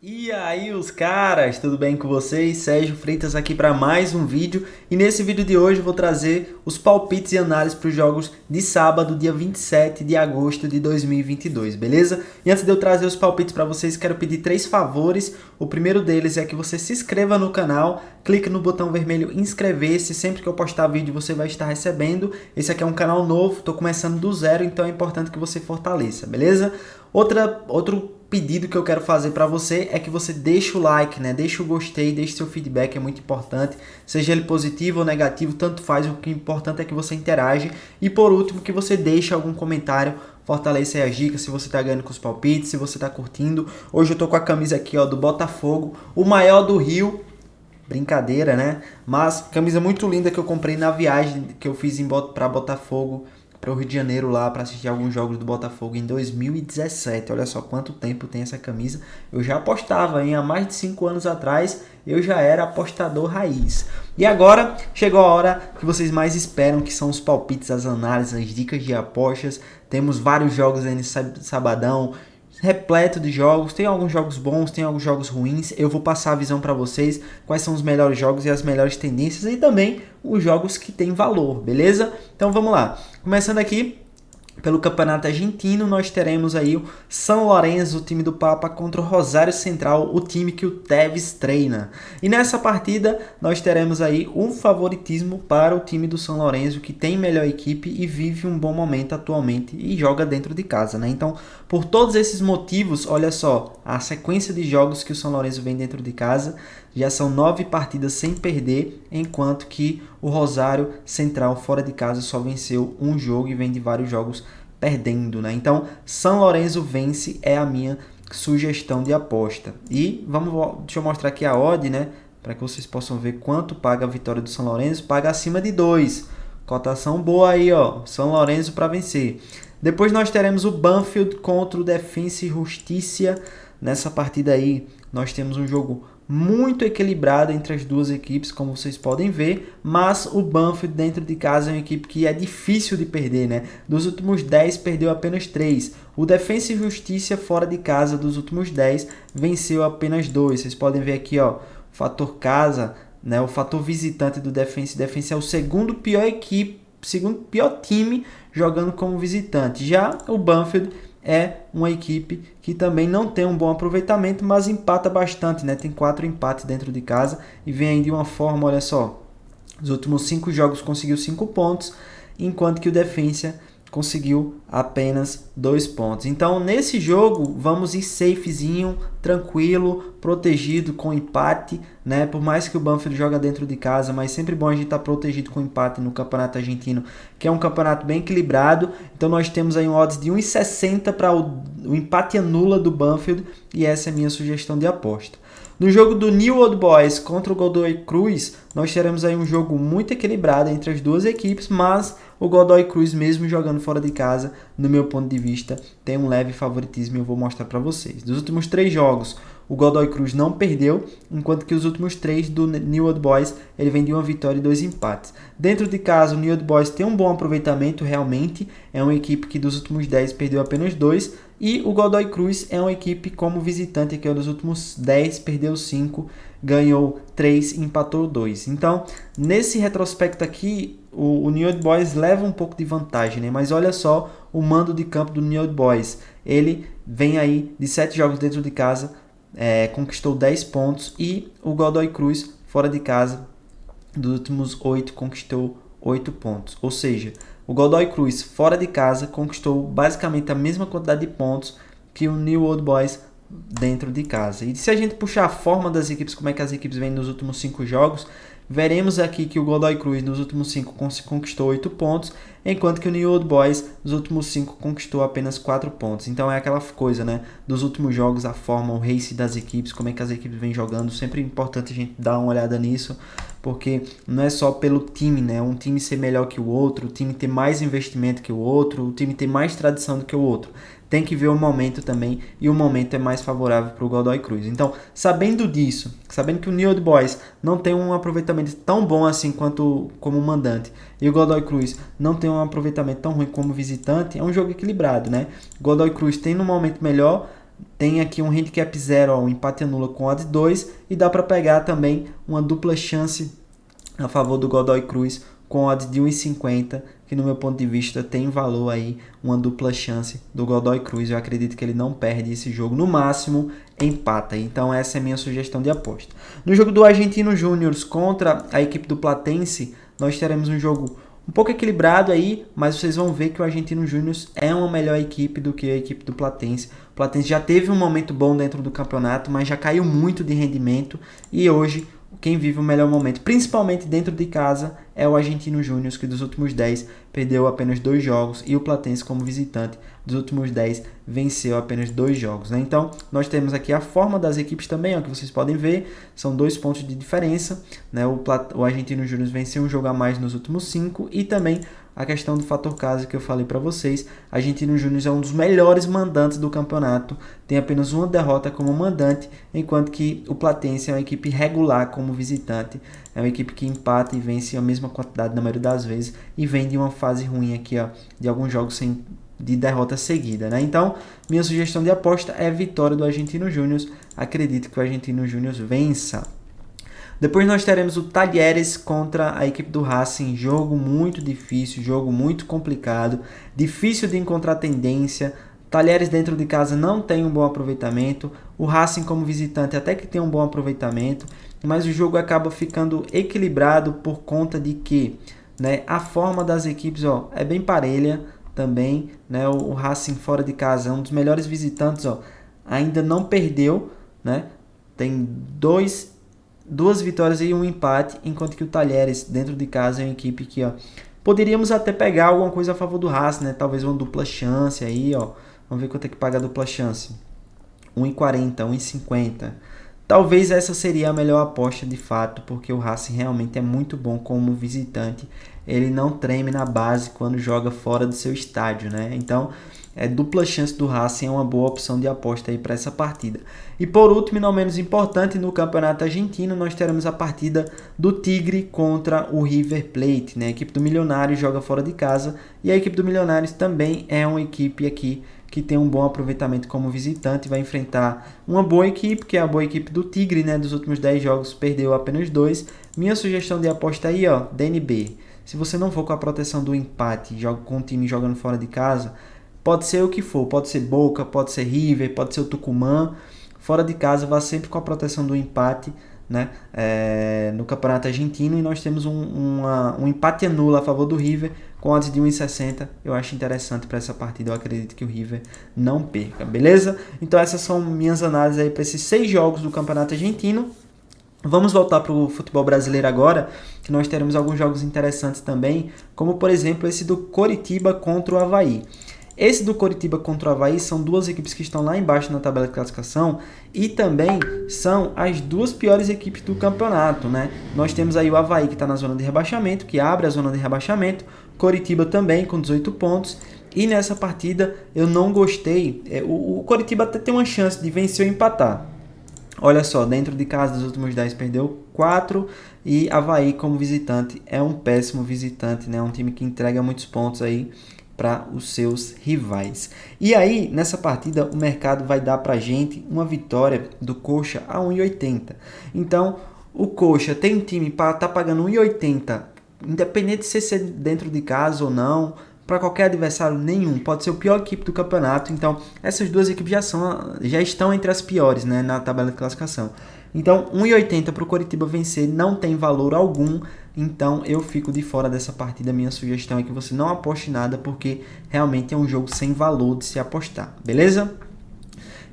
E aí os caras, tudo bem com vocês? Sérgio Freitas aqui para mais um vídeo e nesse vídeo de hoje eu vou trazer os palpites e análises para os jogos de sábado, dia 27 de agosto de 2022, beleza? E antes de eu trazer os palpites para vocês, quero pedir três favores. O primeiro deles é que você se inscreva no canal, clique no botão vermelho inscrever-se, sempre que eu postar vídeo você vai estar recebendo. Esse aqui é um canal novo, estou começando do zero, então é importante que você fortaleça, beleza? Outro pedido que eu quero fazer para você é que você deixe o like, né? Deixe o gostei, deixe seu feedback, é muito importante. Seja ele positivo ou negativo, tanto faz, o que é importante é que você interage. E por último, que você deixe algum comentário, fortaleça aí as dicas, se você tá ganhando com os palpites, se você tá curtindo. Hoje eu tô com a camisa aqui, ó, do Botafogo, o maior do Rio. Brincadeira, né? Mas camisa muito linda que eu comprei na viagem que eu fiz para Botafogo, para o Rio de Janeiro lá para assistir alguns jogos do Botafogo em 2017. Olha só quanto tempo tem essa camisa. Eu já apostava, hein? Há mais de 5 anos atrás eu já era apostador raiz. E agora chegou a hora que vocês mais esperam, que são os palpites, as análises, as dicas de apostas. Temos vários jogos aí nesse sabadão, repleto de jogos, tem alguns jogos bons, tem alguns jogos ruins. Eu vou passar a visão para vocês, quais são os melhores jogos e as melhores tendências e também os jogos que têm valor, beleza? Então vamos lá. Começando aqui pelo Campeonato Argentino, nós teremos aí o São Lourenço, o time do Papa, contra o Rosário Central, o time que o Tevez treina. E nessa partida, nós teremos aí um favoritismo para o time do São Lourenço, que tem melhor equipe e vive um bom momento atualmente e joga dentro de casa, né? Então, por todos esses motivos, olha só, a sequência de jogos que o São Lourenço vem dentro de casa, já são 9 partidas sem perder, enquanto que o Rosário Central fora de casa só venceu um jogo e vem de vários jogos perdendo, né? Então, São Lourenço vence é a minha sugestão de aposta. E deixa eu mostrar aqui a odd, né? Para que vocês possam ver quanto paga a vitória do São Lourenço. Paga acima de 2. Cotação boa aí, ó. São Lourenço para vencer. Depois nós teremos o Banfield contra o Defensa e Justiça. Nessa partida aí, nós temos um jogo muito equilibrado entre as duas equipes, como vocês podem ver, mas o Banfield dentro de casa é uma equipe que é difícil de perder, né? Dos últimos 10, perdeu apenas 3. O Defensa e Justiça fora de casa, dos últimos 10, venceu apenas 2. Vocês podem ver aqui, ó, o fator casa, né? O fator visitante do Defensa. Defensa é o segundo pior time jogando como visitante. Já o Banfield é uma equipe que também não tem um bom aproveitamento, mas empata bastante, né? Tem 4 empates dentro de casa e vem aí de uma forma, olha só, nos últimos 5 jogos conseguiu 5 pontos, enquanto que o Defensa conseguiu apenas 2 pontos. Então, nesse jogo, vamos ir safezinho, tranquilo, protegido com empate, né? Por mais que o Banfield joga dentro de casa, mas sempre bom a gente estar protegido com empate no Campeonato Argentino, que é um campeonato bem equilibrado. Então, nós temos aí um odds de 1,60 para o empate anula do Banfield, e essa é a minha sugestão de aposta. No jogo do New Old Boys contra o Godoy Cruz, nós teremos aí um jogo muito equilibrado entre as duas equipes, mas o Godoy Cruz, mesmo jogando fora de casa, no meu ponto de vista, tem um leve favoritismo e eu vou mostrar para vocês. Dos últimos 3 jogos, o Godoy Cruz não perdeu, enquanto que os últimos 3 do New Old Boys, ele vem de uma vitória e 2 empates. Dentro de casa, o New Old Boys tem um bom aproveitamento, realmente, é uma equipe que dos últimos 10 perdeu apenas 2, e o Godoy Cruz é uma equipe como visitante, que é dos últimos 10, perdeu 5, ganhou 3, empatou 2. Então, nesse retrospecto aqui, o New Old Boys leva um pouco de vantagem, né? Mas olha só o mando de campo do New Old Boys. Ele vem aí de 7 jogos dentro de casa, conquistou 10 pontos, e o Godoy Cruz, fora de casa, dos últimos 8, conquistou 8 pontos. Ou seja, o Godoy Cruz, fora de casa, conquistou basicamente a mesma quantidade de pontos que o New Old Boys dentro de casa. E se a gente puxar a forma das equipes, como é que as equipes vêm nos últimos 5 jogos, veremos aqui que o Godoy Cruz nos últimos 5 conquistou 8 pontos, enquanto que o New Old Boys nos últimos 5 conquistou apenas 4 pontos. Então é aquela coisa, né? Dos últimos jogos, a forma, o race das equipes, como é que as equipes vêm jogando. Sempre é importante a gente dar uma olhada nisso, porque não é só pelo time, né? Um time ser melhor que o outro, o time ter mais investimento que o outro, o time ter mais tradição do que o outro. Tem que ver o momento também, e o momento é mais favorável para o Godoy Cruz. Então, sabendo disso, sabendo que o New Old Boys não tem um aproveitamento tão bom assim quanto como mandante, e o Godoy Cruz não tem um aproveitamento tão ruim como visitante, é um jogo equilibrado, né? O Godoy Cruz tem no momento melhor Tem aqui um handicap 0, ó, um empate anula com odd 2, e dá para pegar também uma dupla chance a favor do Godoy Cruz com odd de 1,50, que no meu ponto de vista tem valor aí, uma dupla chance do Godoy Cruz. Eu acredito que ele não perde esse jogo, no máximo empata. Então essa é a minha sugestão de aposta. No jogo do Argentino Júnior contra a equipe do Platense, nós teremos um jogo um pouco equilibrado aí, mas vocês vão ver que o Argentino Júnior é uma melhor equipe do que a equipe do Platense. O Platense já teve um momento bom dentro do campeonato, mas já caiu muito de rendimento, e hoje quem vive o melhor momento, principalmente dentro de casa, é o Argentino Júnior, que dos últimos 10 perdeu apenas 2 jogos, e o Platense, como visitante, dos últimos 10 venceu apenas 2 jogos, né? Então, nós temos aqui a forma das equipes também, ó, que vocês podem ver, são 2 pontos de diferença, né? O Argentino Júnior venceu um jogo a mais nos últimos 5, e também a questão do fator casa que eu falei para vocês. Argentino Júnior é um dos melhores mandantes do campeonato, tem apenas uma derrota como mandante, enquanto que o Platense é uma equipe regular como visitante, é uma equipe que empata e vence a mesma quantidade na maioria das vezes, e vem de uma fase ruim aqui, ó, de alguns jogos de derrota seguida, né? Então, minha sugestão de aposta é vitória do Argentino Júnior. Acredito que o Argentino Júnior vença. Depois nós teremos o Talleres contra a equipe do Racing, jogo muito difícil, jogo muito complicado, difícil de encontrar tendência. Talleres dentro de casa não tem um bom aproveitamento, o Racing como visitante até que tem um bom aproveitamento, mas o jogo acaba ficando equilibrado por conta de que, né, a forma das equipes, ó, é bem parelha também, né? O Racing fora de casa é um dos melhores visitantes, ó, ainda não perdeu, né? Tem duas vitórias e um empate, enquanto que o Talleres dentro de casa é uma equipe que, ó, poderíamos até pegar alguma coisa a favor do Racing, né? Talvez uma dupla chance aí, ó. Vamos ver quanto é que paga a dupla chance. 1,40, 1,50. Talvez essa seria a melhor aposta de fato, porque o Racing realmente é muito bom como visitante. Ele não treme na base quando joga fora do seu estádio, né? Então, dupla chance do Racing é uma boa opção de aposta aí para essa partida. E por último, e não menos importante, no Campeonato Argentino, nós teremos a partida do Tigre contra o River Plate, né? A equipe do Milionários joga fora de casa, e a equipe do Milionários também é uma equipe aqui que tem um bom aproveitamento como visitante, vai enfrentar uma boa equipe, que é a boa equipe do Tigre, né? Dos últimos 10 jogos perdeu apenas 2. Minha sugestão de aposta aí, ó, DNB. Se você não for com a proteção do empate, joga com o time jogando fora de casa, pode ser o que for, pode ser Boca, pode ser River, pode ser o Tucumã, fora de casa vá sempre com a proteção do empate, né? No Campeonato Argentino, e nós temos um empate anula a favor do River, com odds de 1,60, eu acho interessante para essa partida, eu acredito que o River não perca, beleza? Então essas são minhas análises aí para esses 6 jogos do Campeonato Argentino. Vamos voltar para o futebol brasileiro agora, que nós teremos alguns jogos interessantes também, como por exemplo esse do Coritiba contra o Avaí. Esse do Coritiba contra o Avaí são duas equipes que estão lá embaixo na tabela de classificação, e também são as duas piores equipes do campeonato, né? Nós temos aí o Avaí, que está na zona de rebaixamento, que abre a zona de rebaixamento, Coritiba também com 18 pontos, e nessa partida eu não gostei. O Coritiba até tem uma chance de vencer ou empatar. Olha só, dentro de casa dos últimos 10 perdeu 4, e Avaí como visitante é um péssimo visitante, né? Um time que entrega muitos pontos aí para os seus rivais. E aí, nessa partida, o mercado vai dar para a gente uma vitória do Coxa a 1,80. Então, o Coxa tem um time para estar pagando 1,80, independente de ser dentro de casa ou não, para qualquer adversário nenhum, pode ser o pior equipe do campeonato. Então, essas duas equipes já estão entre as piores, né, na tabela de classificação. Então, 1,80 para o Coritiba vencer não tem valor algum, então eu fico de fora dessa partida. Minha sugestão é que você não aposte nada, porque realmente é um jogo sem valor de se apostar, beleza?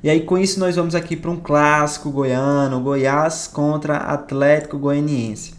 E aí com isso nós vamos aqui para um clássico goiano, Goiás contra Atlético Goianiense.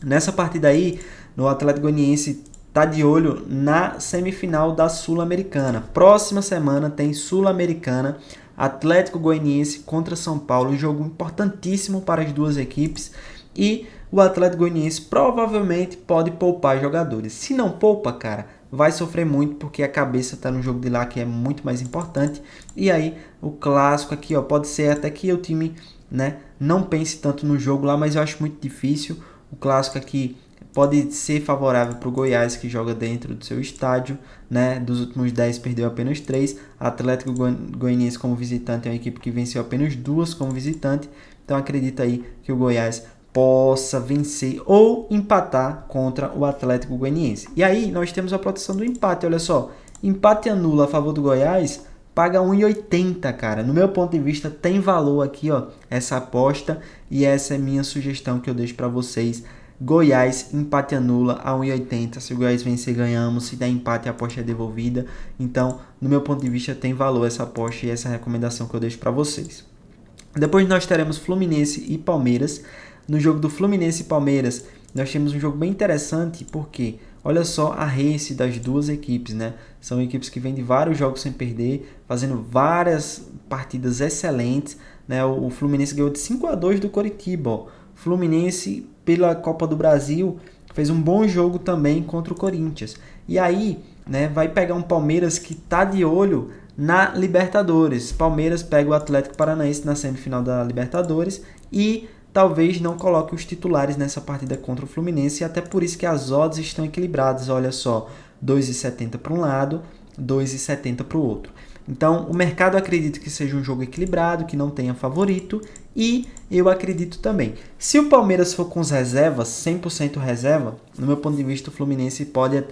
Nessa partida aí, o Atlético Goianiense tá de olho na semifinal da Sul-Americana. Próxima semana tem Sul-Americana, Atlético Goianiense contra São Paulo, um jogo importantíssimo para as duas equipes, e o Atlético Goianiense provavelmente pode poupar jogadores. Se não poupa, cara, vai sofrer muito, porque a cabeça está no jogo de lá, que é muito mais importante. E aí o clássico aqui, ó, pode ser até que o time, né, não pense tanto no jogo lá, mas eu acho muito difícil. O clássico aqui pode ser favorável para o Goiás, que joga dentro do seu estádio, né? Dos últimos 10 perdeu apenas 3. Atlético Goianiense como visitante é uma equipe que venceu apenas 2 como visitante. Então acredita aí que o Goiás possa vencer ou empatar contra o Atlético Goianiense. E aí nós temos a proteção do empate, olha só. Empate anula a favor do Goiás, paga 1,80, cara. No meu ponto de vista tem valor aqui, ó, essa aposta, e essa é minha sugestão que eu deixo para vocês. Goiás, empate anula a 1,80. Se o Goiás vencer, ganhamos. Se der empate, a aposta é devolvida. Então, no meu ponto de vista, tem valor essa aposta e essa recomendação que eu deixo para vocês. Depois nós teremos Fluminense e Palmeiras. No jogo do Fluminense e Palmeiras, nós temos um jogo bem interessante, porque olha só a race das duas equipes, né? São equipes que vêm de vários jogos sem perder, fazendo várias partidas excelentes, né? O Fluminense ganhou de 5-2 do Coritiba, ó. Fluminense, pela Copa do Brasil, fez um bom jogo também contra o Corinthians. E aí, né, vai pegar um Palmeiras que tá de olho na Libertadores. Palmeiras pega o Atlético Paranaense na semifinal da Libertadores e talvez não coloque os titulares nessa partida contra o Fluminense, e até por isso que as odds estão equilibradas. Olha só, 2,70 para um lado, 2,70 para o outro. Então, o mercado acredita que seja um jogo equilibrado, que não tenha favorito, e eu acredito também. Se o Palmeiras for com as reservas, 100% reserva, no meu ponto de vista, o Fluminense pode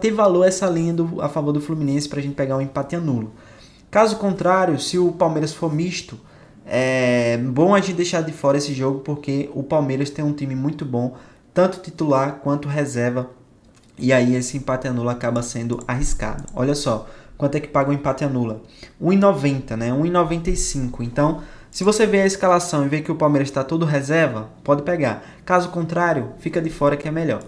ter valor essa linha a favor do Fluminense para a gente pegar um empate nulo. Caso contrário, se o Palmeiras for misto, é bom a gente deixar de fora esse jogo, porque o Palmeiras tem um time muito bom, tanto titular quanto reserva, e aí esse empate anula acaba sendo arriscado. Olha só, quanto é que paga o empate anula? 1,90, né? 1,95. Então, se você vê a escalação e vê que o Palmeiras está todo reserva, pode pegar. Caso contrário, fica de fora que é melhor.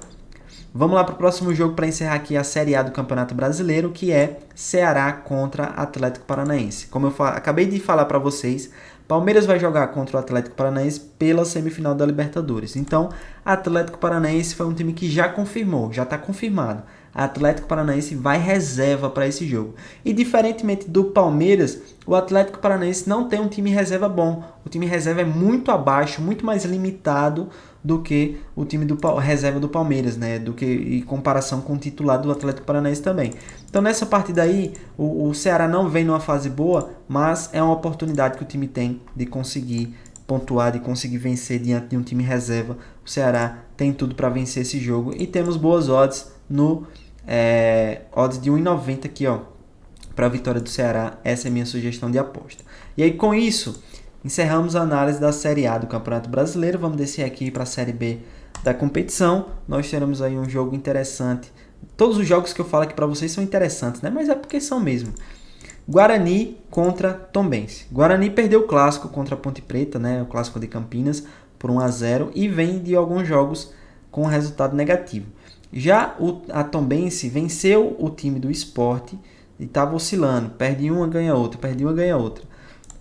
Vamos lá para o próximo jogo para encerrar aqui a Série A do Campeonato Brasileiro, que é Ceará contra Atlético Paranaense. Como eu acabei de falar para vocês, Palmeiras vai jogar contra o Atlético Paranaense pela semifinal da Libertadores. Então, Atlético Paranaense foi um time que já confirmou, já está confirmado. Atlético Paranaense vai reserva para esse jogo. E diferentemente do Palmeiras, o Atlético Paranaense não tem um time reserva bom. O time reserva é muito abaixo, muito mais limitado do que o time reserva do Palmeiras, né? Do que em comparação com o titular do Atlético Paranaense também. Então nessa partida aí, o Ceará não vem numa fase boa, mas é uma oportunidade que o time tem de conseguir pontuar, de conseguir vencer diante de um time reserva. O Ceará tem tudo para vencer esse jogo e temos boas odds no odds de 1,90 aqui, ó, para a vitória do Ceará. Essa é a minha sugestão de aposta. E aí com isso, encerramos a análise da Série A do Campeonato Brasileiro. Vamos descer aqui para a Série B da competição. Nós teremos aí um jogo interessante. Todos os jogos que eu falo aqui para vocês são interessantes, né? Mas é porque são mesmo. Guarani contra Tombense. Guarani perdeu o clássico contra a Ponte Preta, né? O clássico de Campinas, por 1-0, e vem de alguns jogos com resultado negativo. Já a Tombense venceu o time do Sport e estava oscilando. Perde uma, ganha outra, perde uma, ganha outra.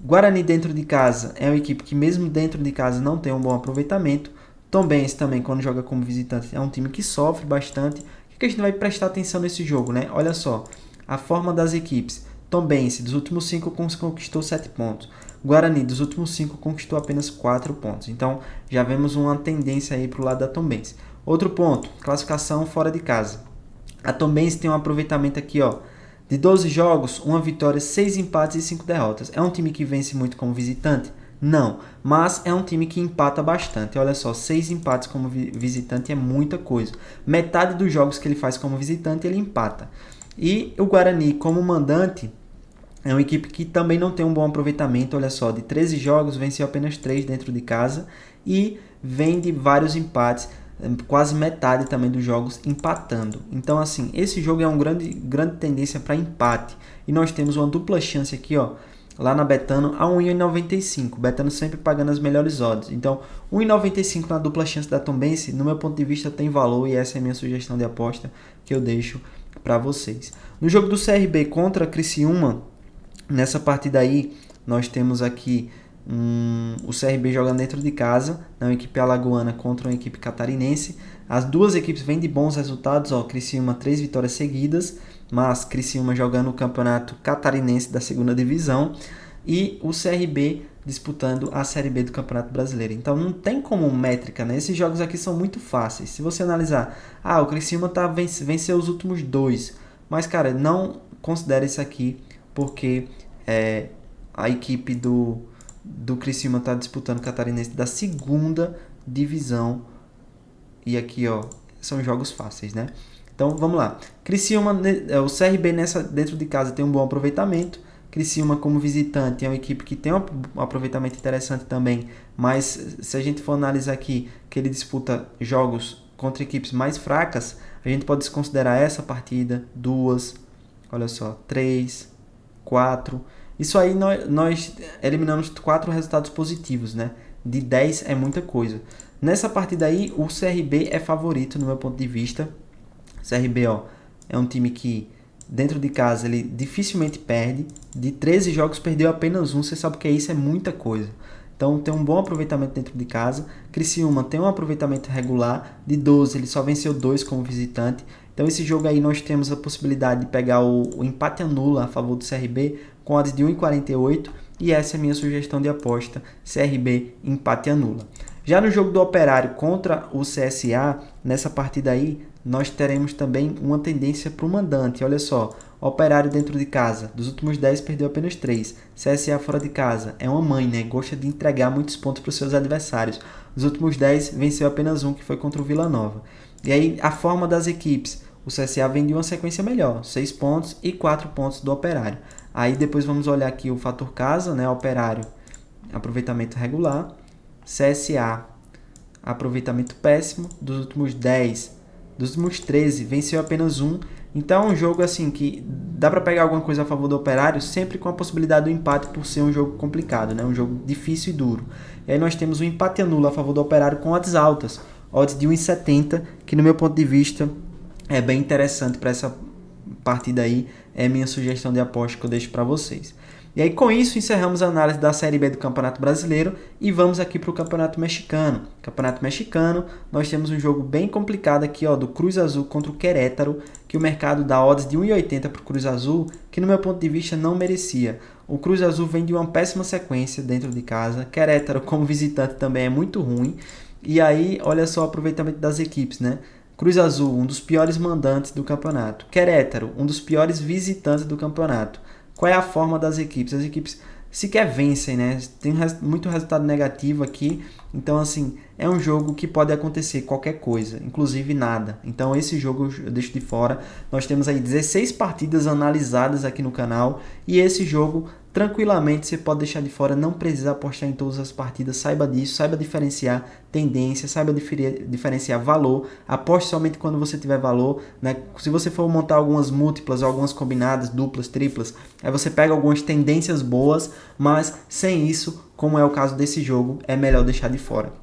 Guarani dentro de casa é uma equipe que mesmo dentro de casa não tem um bom aproveitamento. Tombense também, quando joga como visitante, é um time que sofre bastante. O que a gente vai prestar atenção nesse jogo, né? Olha só, a forma das equipes. Tombense, dos últimos 5 conquistou 7 pontos. Guarani, dos últimos 5 conquistou apenas 4 pontos. Então, já vemos uma tendência aí para o lado da Tombense. Outro ponto, classificação fora de casa. A Tombense tem um aproveitamento aqui, ó, de 12 jogos, 1 vitória, 6 empates e 5 derrotas. É um time que vence muito como visitante? Não, mas é um time que empata bastante. Olha só, 6 empates como visitante é muita coisa. Metade dos jogos que ele faz como visitante, ele empata. E o Guarani, como mandante, é uma equipe que também não tem um bom aproveitamento. Olha só, de 13 jogos, venceu apenas 3 dentro de casa e vem de vários empates, quase metade também dos jogos empatando. Então, assim, esse jogo é uma grande tendência para empate. E nós temos uma dupla chance aqui, ó, lá na Betano, a 1,95. Betano sempre pagando as melhores odds. Então, 1,95 na dupla chance da Tombense, no meu ponto de vista, tem valor, e essa é a minha sugestão de aposta que eu deixo para vocês. No jogo do CRB contra Criciúma, nessa partida aí, nós temos aqui o CRB jogando dentro de casa, uma equipe alagoana contra uma equipe catarinense. As duas equipes vêm de bons resultados, ó, Criciúma 3 vitórias seguidas, mas Criciúma jogando o campeonato catarinense da segunda divisão, e o CRB disputando a Série B do Campeonato Brasileiro. Então não tem como métrica, né? Esses jogos aqui são muito fáceis. Se você analisar, o Criciúma venceu os últimos 2, mas cara, não considere isso aqui porque a equipe do Criciúma está disputando o Catarinense da segunda divisão e aqui são jogos fáceis, né? Então vamos lá. Criciúma, o CRB dentro de casa tem um bom aproveitamento. Criciúma como visitante é uma equipe que tem um aproveitamento interessante também, mas se a gente for analisar aqui que ele disputa jogos contra equipes mais fracas, a gente pode desconsiderar essa partida, 2, olha só, 3, 4. Isso aí nós eliminamos 4 resultados positivos, né? De 10 é muita coisa. Nessa partida aí, o CRB é favorito no meu ponto de vista. O CRB é um time que dentro de casa ele dificilmente perde. De 13 jogos perdeu apenas 1, você sabe que isso é muita coisa. Então tem um bom aproveitamento dentro de casa. Criciúma tem um aproveitamento regular. De 12 ele só venceu 2 como visitante. Então esse jogo aí nós temos a possibilidade de pegar o empate anula a favor do CRB com odds de 1,48 e essa é a minha sugestão de aposta, CRB empate anula. Já no jogo do Operário contra o CSA, nessa partida aí, nós teremos também uma tendência para o mandante. Olha só, Operário dentro de casa, dos últimos 10 perdeu apenas 3. CSA fora de casa, é uma mãe, né? Gosta de entregar muitos pontos para os seus adversários. Dos últimos 10 venceu apenas 1, que foi contra o Vila Nova. E aí, a forma das equipes. O CSA vem de uma sequência melhor, 6 pontos e 4 pontos do Operário. Aí depois vamos olhar aqui o fator casa, né? Operário, aproveitamento regular. CSA, aproveitamento péssimo. Dos últimos 10, dos últimos 13, venceu apenas 1. Então é um jogo assim que dá para pegar alguma coisa a favor do Operário, sempre com a possibilidade do empate por ser um jogo complicado, né? Um jogo difícil e duro. E aí nós temos o empate anula a favor do Operário com odds altas. Odds de 1,70, que no meu ponto de vista é bem interessante para essa partida aí. É minha sugestão de aposta que eu deixo para vocês. E aí com isso encerramos a análise da Série B do Campeonato Brasileiro e vamos aqui para o Campeonato Mexicano. Campeonato Mexicano, nós temos um jogo bem complicado aqui do Cruz Azul contra o Querétaro, que o mercado dá odds de 1,80 para o Cruz Azul, que no meu ponto de vista não merecia. O Cruz Azul vem de uma péssima sequência dentro de casa, Querétaro como visitante também é muito ruim, e aí olha só o aproveitamento das equipes, né? Cruz Azul, um dos piores mandantes do campeonato. Querétaro, um dos piores visitantes do campeonato. Qual é a forma das equipes? As equipes sequer vencem, né? Tem muito resultado negativo aqui. Então, assim, é um jogo que pode acontecer qualquer coisa, inclusive nada. Então, esse jogo eu deixo de fora. Nós temos aí 16 partidas analisadas aqui no canal. E esse jogo, tranquilamente, você pode deixar de fora. Não precisa apostar em todas as partidas. Saiba disso, saiba diferenciar tendência, saiba diferenciar valor. Aposte somente quando você tiver valor, né? Se você for montar algumas múltiplas, algumas combinadas, duplas, triplas, aí você pega algumas tendências boas, mas sem isso, como é o caso desse jogo, é melhor deixar de fora.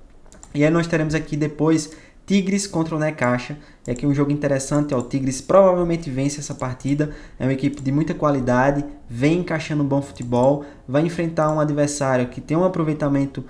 E aí nós teremos aqui depois Tigres contra o Necaxa. É aqui um jogo interessante. O Tigres provavelmente vence essa partida. É uma equipe de muita qualidade, vem encaixando um bom futebol, vai enfrentar um adversário que tem um aproveitamento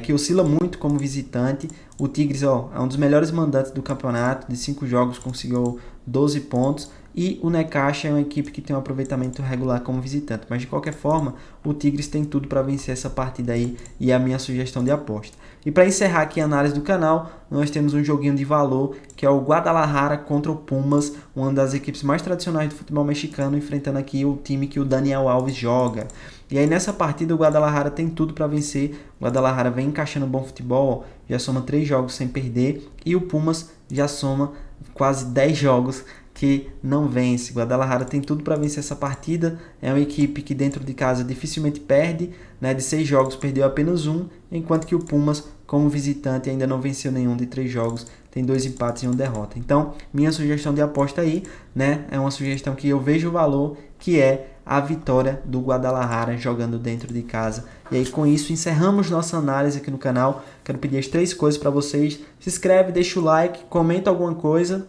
que oscila muito como visitante. O Tigres é um dos melhores mandantes do campeonato, de 5 jogos conseguiu 12 pontos. E o Necaxa é uma equipe que tem um aproveitamento regular como visitante. Mas de qualquer forma, o Tigres tem tudo para vencer essa partida aí e é a minha sugestão de aposta. E para encerrar aqui a análise do canal, nós temos um joguinho de valor que é o Guadalajara contra o Pumas, uma das equipes mais tradicionais do futebol mexicano, enfrentando aqui o time que o Daniel Alves joga. E aí nessa partida o Guadalajara tem tudo para vencer. O Guadalajara vem encaixando um bom futebol, já soma 3 jogos sem perder e o Pumas já soma quase 10 jogos que não vence. O Guadalajara tem tudo para vencer essa partida. É uma equipe que dentro de casa dificilmente perde, né? De 6 jogos perdeu apenas 1, enquanto que o Pumas, como visitante, ainda não venceu nenhum de 3 jogos, tem 2 empates e 1 derrota. Então, minha sugestão de aposta aí, né? É uma sugestão que eu vejo o valor, que é a vitória do Guadalajara jogando dentro de casa. E aí com isso encerramos nossa análise aqui no canal. Quero pedir as 3 coisas para vocês. Se inscreve, deixa o like, comenta alguma coisa.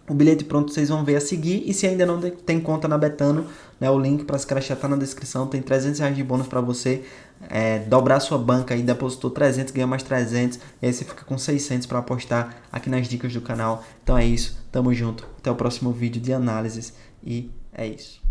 O bilhete pronto vocês vão ver a seguir. E se ainda não tem conta na Betano, né, o link para se cadastrar está na descrição. Tem R$300 de bônus para você dobrar sua banca aí. Depositou 300, ganha mais 300. E aí você fica com 600 para apostar aqui nas dicas do canal. Então é isso. Tamo junto. Até o próximo vídeo de análises. E é isso.